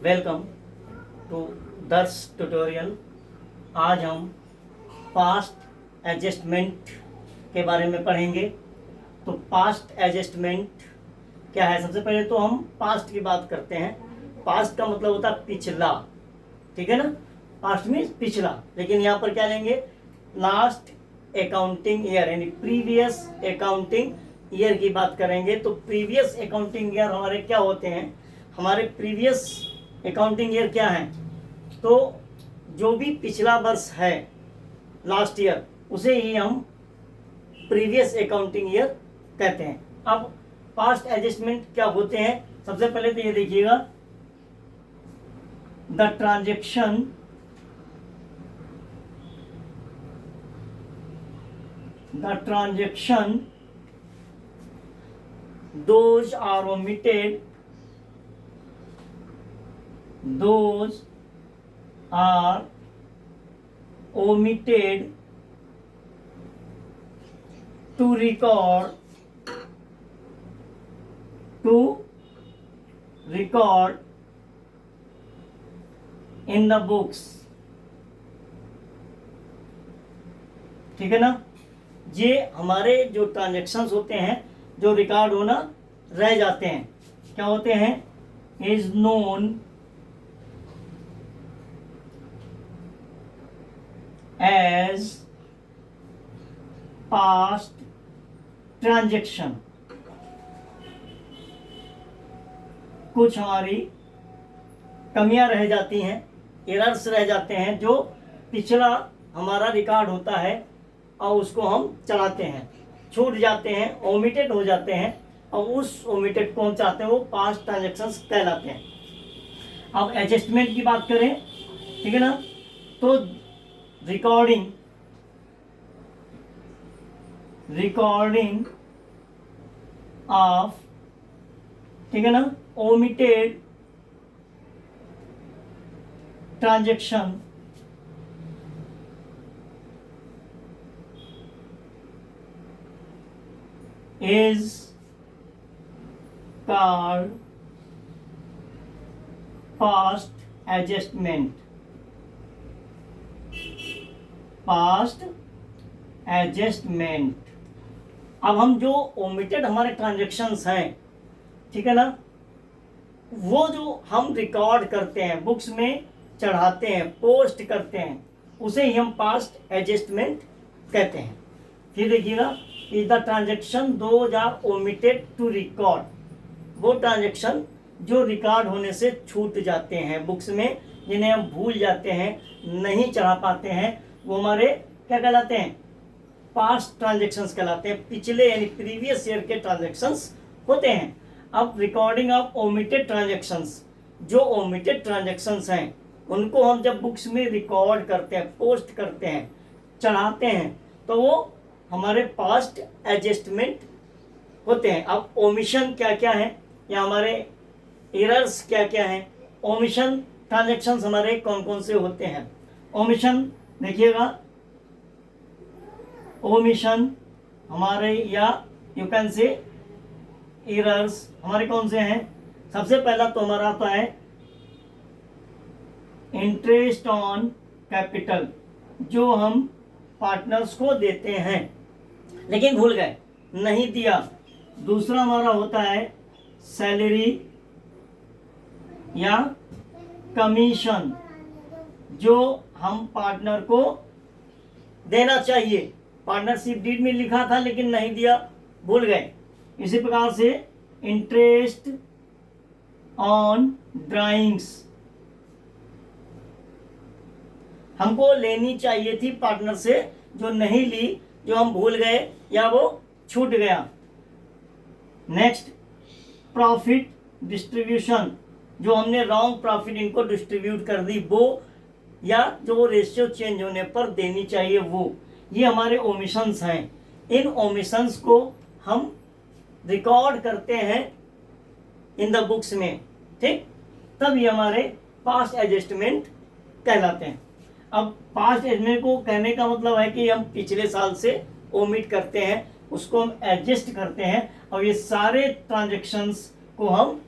Welcome to दर्स tutorial. आज हम past adjustment के बारे में पढ़ेंगे। तो पास्ट एडजस्टमेंट क्या है? सबसे पहले तो हम पास्ट की बात करते हैं। पास्ट का मतलब होता है पिछला, ठीक है ना। पास्ट मीन्स पिछला, लेकिन यहाँ पर क्या लेंगे? लास्ट अकाउंटिंग ईयर यानी प्रीवियस अकाउंटिंग ईयर की बात करेंगे। तो प्रीवियस अकाउंटिंग ईयर हमारे क्या होते हैं? हमारे प्रीवियस अकाउंटिंग ईयर क्या है? तो जो भी पिछला वर्ष है, लास्ट ईयर, उसे ही हम प्रीवियस अकाउंटिंग ईयर कहते हैं। अब पास्ट एडजस्टमेंट क्या होते हैं? सबसे पहले तो ये देखिएगा, the transaction those are omitted to record in the books, ठीक है ना। ये हमारे जो ट्रांजेक्शन्स होते हैं जो रिकॉर्ड होना रह जाते हैं, क्या होते हैं? Is known as past transaction. कुछ हमारी कमियां रह जाती हैं, एरर्स रह जाते हैं, जो पिछला हमारा रिकॉर्ड होता है और उसको हम चलाते हैं, छूट जाते हैं, ओमिटेड हो जाते हैं, और उस ओमिटेड को हम चाहते हैं वो पास्ट ट्रांजेक्शन्स कहलाते हैं। अब एडजस्टमेंट की बात करें, ठीक है ना, तो रिकॉर्डिंग ऑफ, ठीक है ना, omitted transaction is called past adjustment. अब हम जो ओमिटेड हमारे ट्रांजेक्शन्स हैं, ठीक है ना, वो जो हम रिकॉर्ड करते हैं, बुक्स में चढ़ाते हैं, पोस्ट करते हैं, उसे ही हम पास्ट एडजस्टमेंट कहते हैं। फिर देखिएगा, is the transaction those are omitted to record. वो ट्रांजेक्शन जो रिकॉर्ड होने से छूट जाते हैं बुक्स में, जिन्हें हम भूल जाते हैं, नहीं चढ़ा पाते हैं, वो हमारे क्या कहलाते हैं? पास्ट ट्रांजेक्शन्स कहलाते हैं। पिछले यानी प्रीवियस ईयर के ट्रांजेक्शन्स होते हैं। अब रिकॉर्डिंग ऑफ ओमिटेड ट्रांजेक्शन्स, जो ओमिटेड ट्रांजेक्शन्स हैं उनको हम जब बुक्स में रिकॉर्ड करते हैं, पोस्ट करते हैं, चढ़ाते हैं, तो वो हमारे पास्ट एडजस्टमेंट होते हैं। अब ओमिशन क्या क्या है, या हमारे एरर्स क्या क्या हैं? ओमिशन ट्रांजेक्शन्स हमारे कौन कौन से होते हैं? ओमिशन देखिएगा, ओमिशन हमारे, या यू कैन से एरर्स हमारे कौन से हैं? सबसे पहला तो हमारा आता है इंटरेस्ट ऑन कैपिटल, जो हम पार्टनर्स को देते हैं लेकिन भूल गए, नहीं दिया। दूसरा हमारा होता है सैलरी या कमीशन, जो हम पार्टनर को देना चाहिए, पार्टनरशिप डीड में लिखा था लेकिन नहीं दिया, भूल गए। इसी प्रकार से इंटरेस्ट ऑन ड्राइंग्स, हमको लेनी चाहिए थी पार्टनर से, जो नहीं ली, जो हम भूल गए या वो छूट गया। नेक्स्ट, प्रॉफिट डिस्ट्रीब्यूशन, जो हमने रॉन्ग प्रॉफिट इनको डिस्ट्रीब्यूट कर दी, वो, या जो रेशियो चेंज होने पर देनी चाहिए वो, ये हमारे ओमिशंस हैं। इन ओमिशंस को हम रिकॉर्ड करते हैं इन द बुक्स में, ठीक, तब ये हमारे पास्ट एडजस्टमेंट कहलाते हैं। अब पास्ट एडजस्टमेंट को कहने का मतलब है कि हम पिछले साल से ओमिट करते हैं, उसको हम एडजस्ट करते हैं और ये सारे ट्रांजेक्शन्स को हम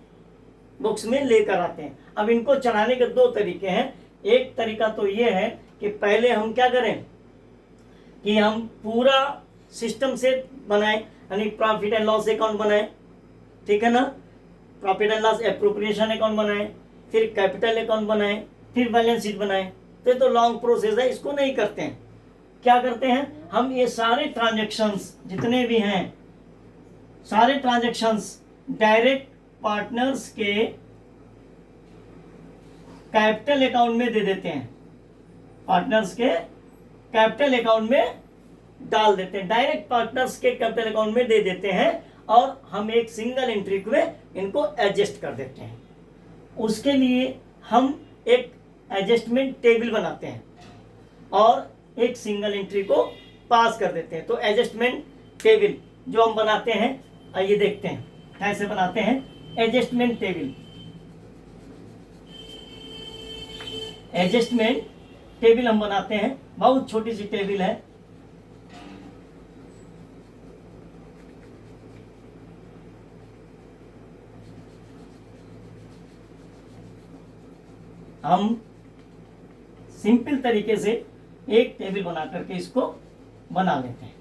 बुक्स में लेकर आते हैं। अब इनको चढ़ाने के दो तरीके हैं। एक तरीका तो ये है कि पहले हम क्या करें कि हम पूरा सिस्टम से बनाएं, यानी प्रॉफिट एंड लॉस अकाउंट बनाएं, ठीक है ना, profit and loss appropriation account बनाएं, फिर कैपिटल अकाउंट बनाएं, फिर बैलेंस शीट बनाएं। तो ये तो लॉन्ग प्रोसेस है, इसको नहीं करते हैं। क्या करते हैं हम, ये सारे ट्रांजैक्शंस जितने भी हैं, सारे ट्रांजैक्शंस डायरेक्ट पार्टनर्स के कैपिटल अकाउंट में दे देते हैं, पार्टनर्स के कैपिटल अकाउंट में डाल देते हैं, डायरेक्ट पार्टनर्स के कैपिटल अकाउंट में दे देते हैं, और हम एक सिंगल एंट्री में इनको एडजस्ट कर देते हैं। उसके लिए हम एक एडजस्टमेंट टेबल बनाते हैं और एक सिंगल एंट्री को पास कर देते हैं। तो एडजस्टमेंट टेबल जो हम बनाते हैं, आइए देखते हैं कैसे बनाते हैं एडजस्टमेंट टेबल। एडजस्टमेंट टेबल हम बनाते हैं, बहुत छोटी सी टेबल है। हम सिंपल तरीके से एक टेबल बना करके इसको बना लेते हैं।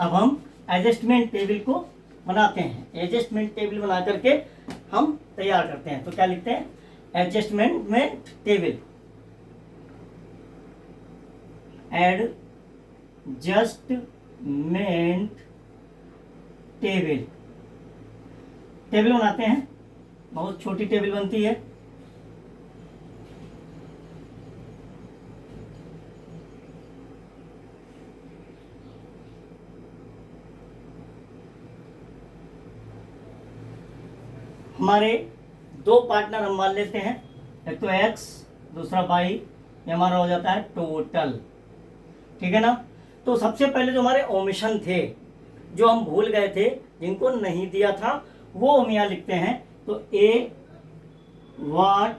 अब हम एडजस्टमेंट टेबल को बनाते हैं। एडजस्टमेंट टेबल बना करके हम तैयार करते हैं। तो क्या लिखते हैं, adjustment table, adjustment table, table बनाते हैं। बहुत छोटी टेबल बनती है। हमारे दो पार्टनर हम मान लेते हैं, एक तो x दूसरा y, ये हमारा हो जाता है टोटल, ठीक है ना। तो सबसे पहले जो हमारे ओमिशन थे, जो हम भूल गए थे, जिनको नहीं दिया था, वो हम यहाँ लिखते हैं। तो a what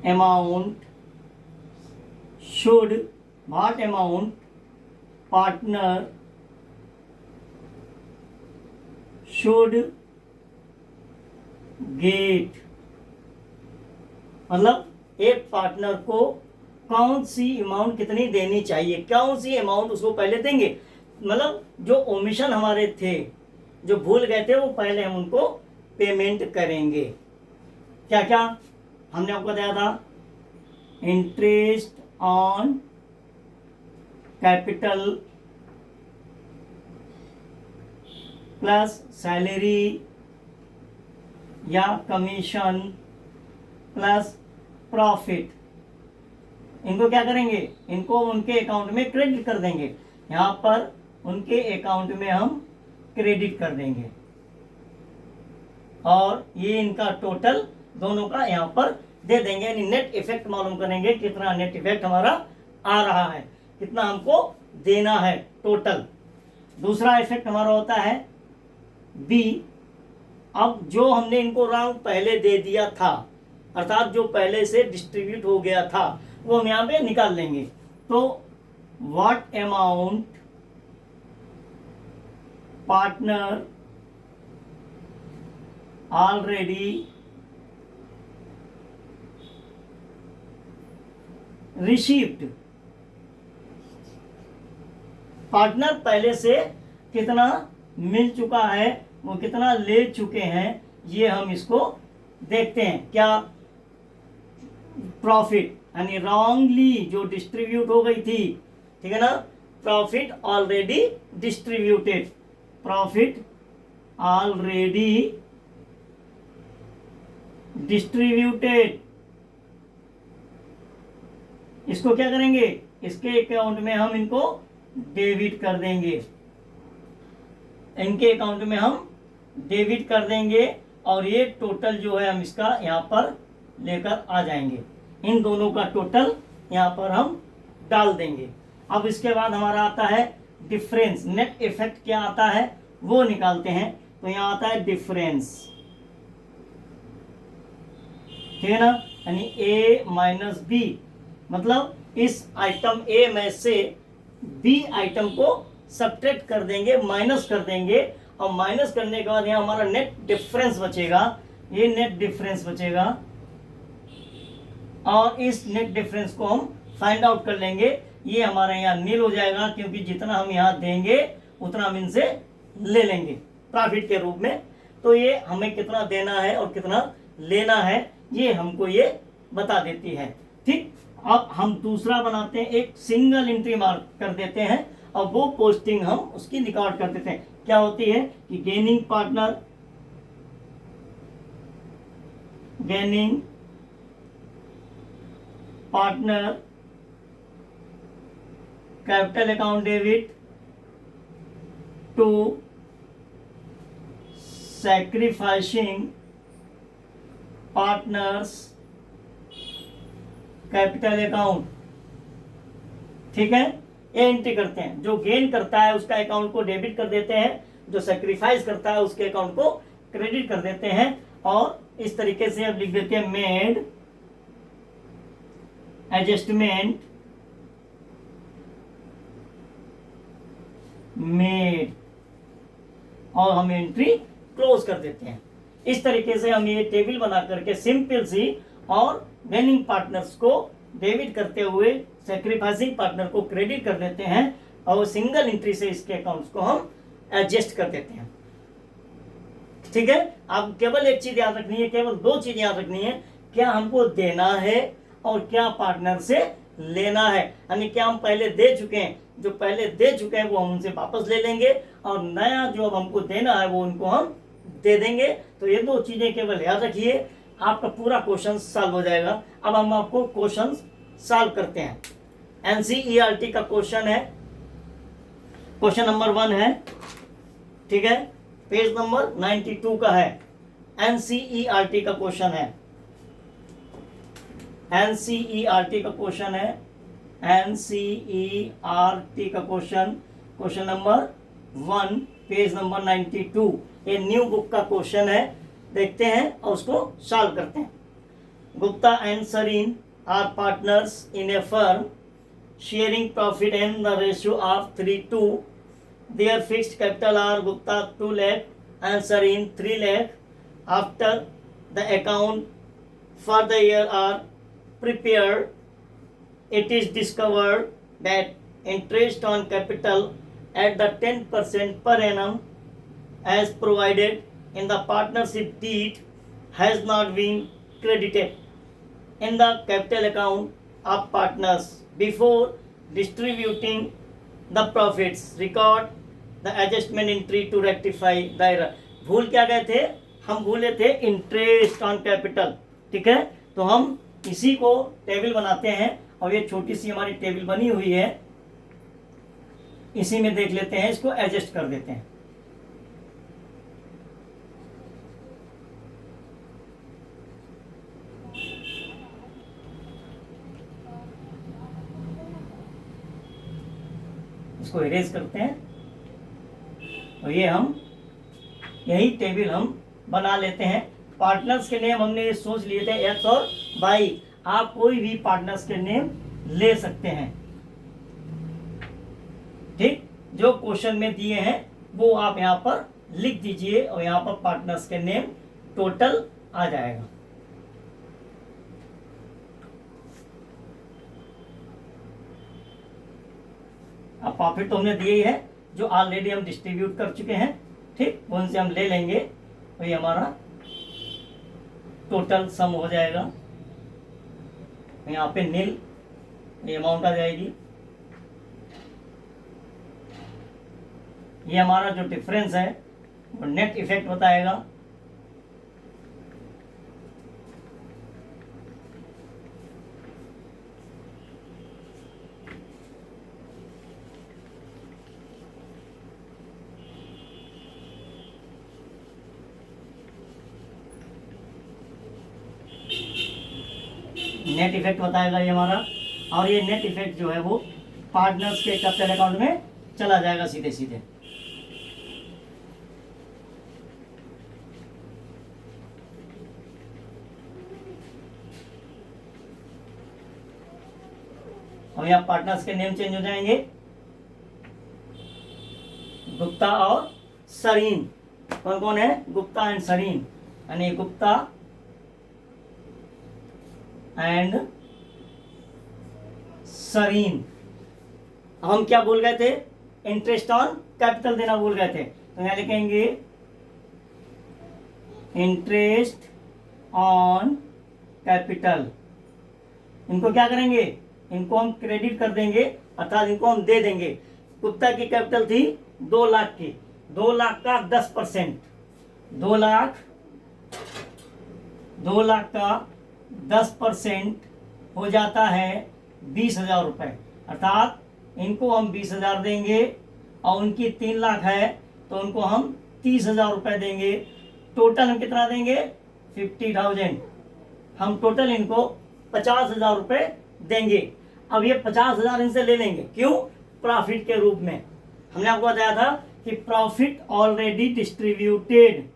amount should, what amount partner should get, मतलब एक पार्टनर को कौन सी अमाउंट कितनी देनी चाहिए, कौन सी अमाउंट उसको पहले देंगे। मतलब जो ओमिशन हमारे थे, जो भूल गए थे, वो पहले हम उनको पेमेंट करेंगे। क्या क्या हमने आपको बताया था, interest on capital plus salary या कमीशन प्लस प्रॉफिट, इनको क्या करेंगे, इनको उनके अकाउंट में क्रेडिट कर देंगे। यहाँ पर उनके अकाउंट में हम क्रेडिट कर देंगे, और ये इनका टोटल दोनों का यहाँ पर दे देंगे। यानी नेट इफेक्ट मालूम करेंगे, कितना नेट इफेक्ट हमारा आ रहा है, कितना हमको देना है टोटल। दूसरा इफेक्ट हमारा होता है बी। अब जो हमने इनको राउंड पहले दे दिया था, अर्थात जो पहले से डिस्ट्रीब्यूट हो गया था, वो हम यहाँ पे निकाल लेंगे। तो what amount partner already received, partner पहले से कितना मिल चुका है, वो कितना ले चुके हैं, ये हम इसको देखते हैं। क्या प्रॉफिट, यानी रॉन्गली जो डिस्ट्रीब्यूट हो गई थी, ठीक है ना, profit already distributed, profit already distributed, इसको क्या करेंगे, इसके अकाउंट में हम इनको डेबिट कर देंगे, इनके अकाउंट में हम डेबिट कर देंगे, और ये टोटल जो है हम इसका यहाँ पर लेकर आ जाएंगे, इन दोनों का टोटल यहाँ पर हम डाल देंगे। अब इसके बाद हमारा आता है डिफरेंस, नेट इफेक्ट क्या आता है वो निकालते हैं। तो यहाँ आता है डिफरेंस, ठीक है ना, यानी ए माइनस बी, मतलब इस आइटम ए में से बी आइटम को सब्ट्रैक्ट कर देंगे, माइनस कर देंगे, और माइनस करने के बाद यहाँ हमारा नेट डिफरेंस बचेगा, ये नेट डिफरेंस बचेगा, और इस नेट डिफरेंस को हम फाइंड आउट कर लेंगे। ये हमारे यहाँ नील हो जाएगा, क्योंकि जितना हम यहाँ देंगे उतना हम इनसे ले लेंगे प्रॉफिट के रूप में। तो ये हमें कितना देना है और कितना लेना है ये हमको ये बता देती है। ठीक, अब हम दूसरा बनाते हैं, एक सिंगल एंट्री मार्क कर देते हैं, और वो पोस्टिंग हम उसकी रिकॉर्ड कर देते हैं। क्या होती है कि gaining partner, gaining partner capital account debit to sacrificing partners capital account, ठीक है, ये एंट्री करते हैं। जो गेन करता है उसका अकाउंट को डेबिट कर देते हैं, जो सैक्रिफाइस करता है उसके अकाउंट को क्रेडिट कर देते हैं, और इस तरीके से अब लिख देते हैं मेड एडजस्टमेंट, मेड, और हम एंट्री क्लोज कर देते हैं। इस तरीके से हम ये टेबल बना करके सिंपल सी, और गेनिंग पार्टनर्स को डेबिट करते हुए सैक्रिफाइसिंग पार्टनर को क्रेडिट कर देते हैं, और सिंगल एंट्री से इसके अकाउंट्स को हम एडजस्ट कर देते हैं। ठीक है, अब केवल एक चीज याद रखनी है, केवल दो चीज याद रखनी है, क्या हमको देना है और क्या पार्टनर से लेना है। यानी क्या हम पहले दे चुके हैं, जो पहले दे चुके हैं वो हम उनसे वापस ले लेंगे, और नया जो अब हमको देना है वो उनको हम दे देंगे। तो ये दो चीजें केवल याद रखिए, आपका पूरा क्वेश्चन सॉल्व हो जाएगा। अब हम आपको क्वेश्चन सॉल्व करते हैं। एनसीईआरटी का क्वेश्चन है, क्वेश्चन नंबर 1 है, ठीक है, पेज नंबर 92 का है। एनसीईआरटी का क्वेश्चन है, एनसीईआरटी का क्वेश्चन है, एनसीईआरटी का question, question number 1 page number 92। ये न्यू बुक का क्वेश्चन है, देखते हैं और उसको सॉल्व करते हैं। Gupta and Sarin are partners in a firm sharing profit in the ratio of 3:2। There fixed capital are Gupta 2 lakh and Sareen 3 lakh. After the account for the year are prepared, it is discovered that interest on capital at the 10% per annum as provided in the partnership deed has not been credited in the capital account of partners. Before distributing the profits, record the adjustment entry to rectify the error. भूल क्या गए थे, हम भूले थे interest on capital. ठीक है, तो हम इसी को टेबल बनाते हैं, और ये छोटी सी हमारी टेबल बनी हुई है, इसी में देख लेते हैं, इसको एडजस्ट कर देते हैं। इसको इरेज करते हैं, और ये हम यही टेबल हम बना लेते हैं। पार्टनर्स के नेम हमने ये सोच लिए थे एक्स और वाई, आप कोई भी पार्टनर्स के नेम ले सकते हैं। ठीक, जो क्वेश्चन में दिए हैं वो आप यहाँ पर लिख दीजिए, और यहाँ पर पार्टनर्स के नेम टोटल आ जाएगा। अब प्रॉफिट तो हमने दिए ही है, जो ऑलरेडी हम डिस्ट्रीब्यूट कर चुके हैं। ठीक, उनसे हम ले लेंगे, तो ये हमारा टोटल सम हो जाएगा। तो यहाँ पे नील ये अमाउंट आ जाएगी। ये हमारा जो डिफरेंस है वो नेट इफेक्ट बताएगा। नेट इफेक्ट बताएगा ये हमारा, और ये नेट इफेक्ट जो है वो पार्टनर्स के कैपिटल अकाउंट में चला जाएगा सीधे सीधे। अब यहाँ पार्टनर्स के नेम चेंज हो जाएंगे, गुप्ता और सरीन। कौन कौन है? गुप्ता एंड सरीन, यानी गुप्ता एंड सरीन। अब हम क्या भूल गए थे? इंटरेस्ट ऑन कैपिटल देना भूल गए थे, तो यहाँ लिखेंगे इंटरेस्ट ऑन कैपिटल। इनको क्या करेंगे? इनको हम क्रेडिट कर देंगे, अर्थात इनको हम दे देंगे। गुप्ता की कैपिटल थी 2 लाख की, 2 लाख का 10%, 2 लाख का 10% हो जाता है 20,000 रुपये, अर्थात इनको हम 20,000 देंगे और उनकी 3 लाख है तो उनको हम 30,000 रुपये देंगे। टोटल हम कितना देंगे? 50,000। हम टोटल इनको 50,000 रुपये देंगे। अब ये 50,000 इनसे ले लेंगे, क्यों? प्रॉफिट के रूप में। हमने आपको बताया था कि प्रॉफिट ऑलरेडी डिस्ट्रीब्यूटेड,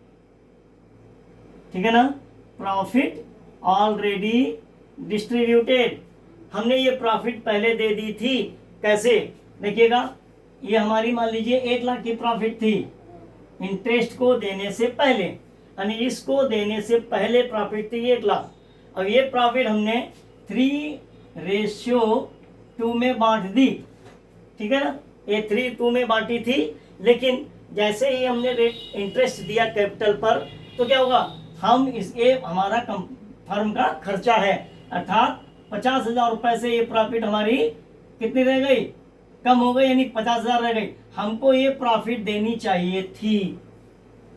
ठीक है ना? प्रॉफिट ऑलरेडी डिस्ट्रीब्यूटेड, हमने ये प्रॉफिट पहले दे दी थी। कैसे? देखिएगा, ये हमारी मान लीजिए 1 लाख की प्रॉफिट थी इंटरेस्ट को देने से पहले, यानी इसको देने से पहले प्रॉफिट थी 1 लाख। अब ये प्रॉफिट हमने 3:2 में बांट दी, ठीक है ना? ये 3:2 में बांटी थी, लेकिन जैसे ही हमने इंटरेस्ट दिया कैपिटल पर, तो क्या होगा? हम ये हमारा फर्म का खर्चा है, अर्थात 50,000 रुपए से ये प्रॉफिट हमारी कितनी रह गई? कम हो गई, यानी 50,000 रह गई। हमको ये प्रॉफिट देनी चाहिए थी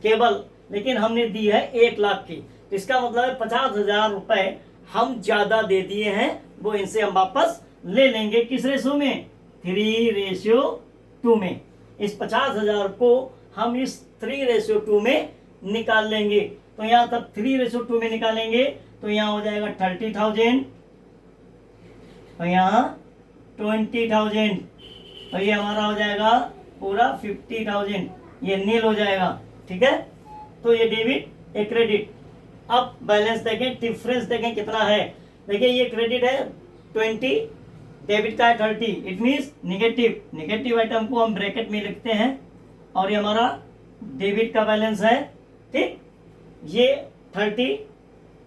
केवल, लेकिन हमने दी है 1 लाख की। तो इसका मतलब है 50,000 रुपए हम ज्यादा दे दिए हैं, वो इनसे हम वापस ले लेंगे। किस रेशो में? 3:2 में। इस 50,000 को हम इस 3:2 में निकाल लेंगे। तो यहाँ तक 3:2 में निकालेंगे तो यहाँ हो जाएगा 30,000 और यहाँ 20,000, और ये हमारा हो जाएगा पूरा 50,000। ये नील हो जाएगा, ठीक है? तो ये डेबिट, ये क्रेडिट। अब बैलेंस देखें, डिफरेंस देखें कितना है। देखिए ये क्रेडिट है 20, डेबिट का है 30, it means negative. Negative item को हम ब्रैकेट में लिखते हैं, और ये हमारा डेबिट का बैलेंस है, ठीक? ये 30,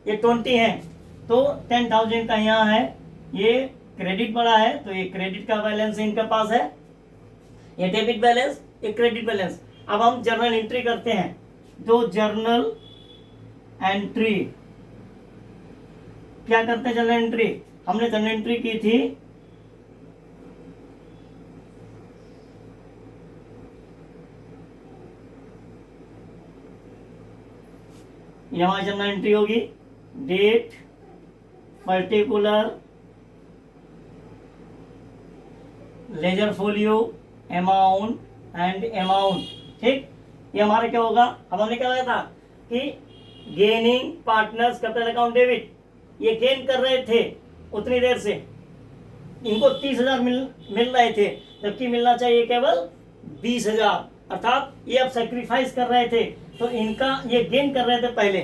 ये 20 है, तो 10,000 का यहाँ है। ये क्रेडिट बड़ा है, तो ये क्रेडिट का बैलेंस इनके पास है, ये डेबिट बैलेंस, ये क्रेडिट बैलेंस। अब हम जर्नल एंट्री करते हैं। जो जर्नल एंट्री क्या करते हैं? जर्नल एंट्री, हमने जर्नल एंट्री की थी यहाँ जर्नल एंट्री होगी date, particular, ledger folio, amount and amount, ठीक? ये हमारा क्या होगा? अब हमने क्या कहा था कि gaining partners capital account debit, ये गेन कर रहे थे उतनी देर से, इनको 30,000 मिल रहे थे, जबकि मिलना चाहिए केवल 20,000, अर्थात ये अब सेक्रीफाइस कर रहे थे, तो इनका ये गेन कर रहे थे पहले,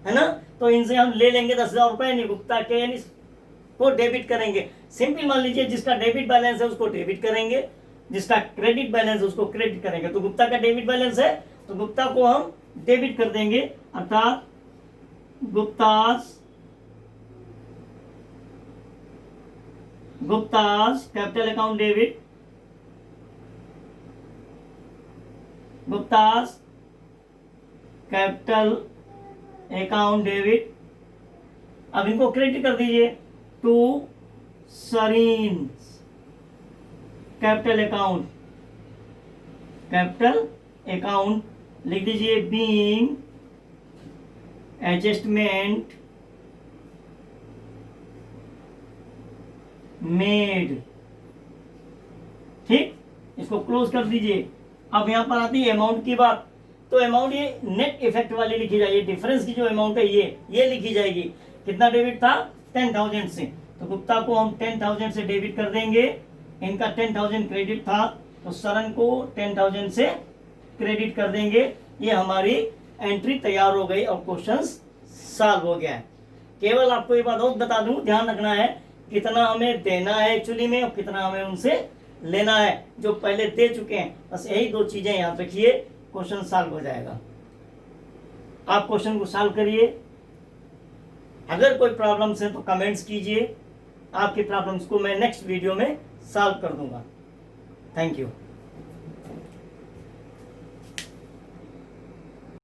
है ना? तो इनसे हम ले लेंगे 10,000 रुपए, यानी गुप्ता के यानी को डेबिट करेंगे। सिंपल मान लीजिए, जिसका डेबिट बैलेंस है उसको डेबिट करेंगे, जिसका क्रेडिट बैलेंस है उसको क्रेडिट करेंगे। तो गुप्ता का डेबिट बैलेंस है तो गुप्ता को हम डेबिट कर देंगे, अर्थात Gupta's capital account debit, Gupta's capital account debit. अब इनको क्रेडिट कर दीजिए, to Sareen's, capital account, capital account लिख दीजिए, बीइंग एडजस्टमेंट मेड। ठीक, इसको क्लोज कर दीजिए। अब यहां पर आती है अमाउंट की बात, तो अमाउंट ये नेट इफेक्ट वाली लिखी जाएगी, डिफरेंस की जो अमाउंट है ये लिखी जाएगी। कितना डेबिट था? 10,000 से, तो गुप्ता को हम 10,000 से डेबिट कर देंगे। इनका 10,000 क्रेडिट था, तो सरन को 10,000 से क्रेडिट कर देंगे। ये हमारी एंट्री तैयार हो गई और क्वेश्चन सॉल्व हो गया है। केवल आपको ये बात और बता दूं, ध्यान रखना है कितना हमें देना है एक्चुअली में और कितना हमें उनसे लेना है, जो पहले दे चुके हैं। बस यही दो चीजें याद रखिए, क्वेश्चन सॉल्व हो जाएगा। आप क्वेश्चन को सॉल्व करिए। अगर कोई प्रॉब्लम्स है तो कमेंट्स कीजिए, आपकी प्रॉब्लम्स को मैं नेक्स्ट वीडियो में सॉल्व कर दूंगा। Thank you.